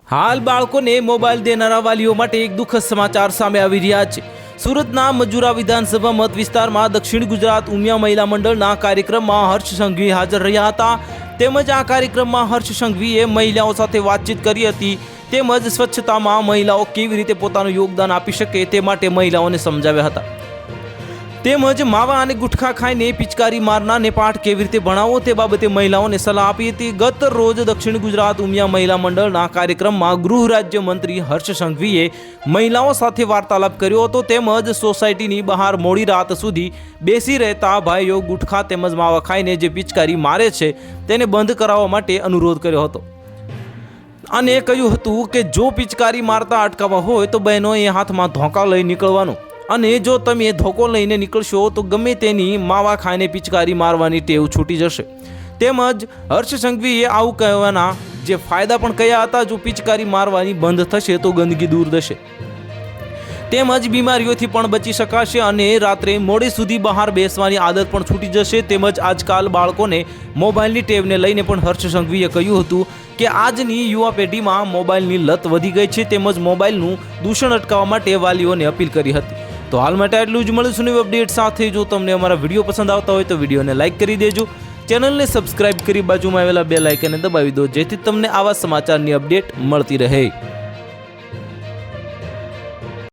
હાલ બાળકોને મોબાઈલ દેનારા વાલીઓ માટે એક દુઃખદ સમાચાર સામે આવી રહ્યા છે। સુરતના મજૂરા વિધાનસભા મત વિસ્તારમાં દક્ષિણ ગુજરાત ઉમિયા મહિલા મંડળના કાર્યક્રમમાં હર્ષ સંઘવી હાજર રહ્યા હતા। તેમજ આ કાર્યક્રમમાં હર્ષ સંઘવીએ મહિલાઓ સાથે વાતચીત કરી હતી તેમજ સ્વચ્છતામાં મહિલાઓ કેવી રીતે પોતાનું યોગદાન આપી શકે તે માટે મહિલાઓને સમજાવ્યા હતા। તેમજ માવા અને ગુટખા ખાઈને પિચકારી મારનારને પાઠ કેવી રીતે ભણાવવો તે બાબતે મહિલાઓને સલાહ આપી હતી। ગત રોજ દક્ષિણ ગુજરાત ઉમિયા મહિલા મંડળના કાર્યક્રમમાં ગૃહ રાજ્ય મંત્રી હર્ષ સંઘવીએ મહિલાઓ સાથે વાર્તાલાપ કર્યો હતો તેમજ સોસાયટીની બહાર મોડી રાત સુધી બેસી રહેતા ભાઈઓ ગુટખા તેમજ માવા ખાઈને જે પિચકારી મારે છે તેને બંધ કરાવવા માટે અનુરોધ કર્યો હતો અને કહ્યું હતું કે જો પિચકારી મારતા અટકાવવા હોય તો બહેનોએ હાથમાં ધોકા લઈ નીકળવાનું અને જો તમે ધોકો લઈને નીકળશો તો ગમે તેની માવા ખાઈને પિચકારી મારવાની ટેવ છૂટી જશે। તેમજ હર્ષ સંઘવીએ આવું કહેવાના જે ફાયદા પણ કહ્યા હતા। જો પિચકારી મારવાની બંધ થશે તો ગંદકી દૂર થશે તેમજ બીમારીઓથી પણ બચી શકાશે અને રાત્રે મોડે સુધી બહાર બેસવાની આદત પણ છૂટી જશે। તેમજ આજકાલ બાળકોને મોબાઈલની ટેવને લઈને પણ હર્ષ સંઘવીએ કહ્યું હતું કે આજની યુવા પેઢીમાં મોબાઈલની લત વધી ગઈ છે તેમજ મોબાઈલનું દૂષણ અટકાવવા માટે વાલીઓને અપીલ કરી હતી। તો હાલ માટે આટલું જ, મળીશું નવી અપડેટ સાથે। જો તમને અમારા વિડીયો પસંદ આવતા હોય તો વિડીયોને લાઇક કરી દેજો, ચેનલને સબસ્ક્રાઇબ કરી બાજુમાં આવેલા બેલ આઇકનને દબાવી દો જેથી તમને આવા સમાચારની અપડેટ મળતી રહે।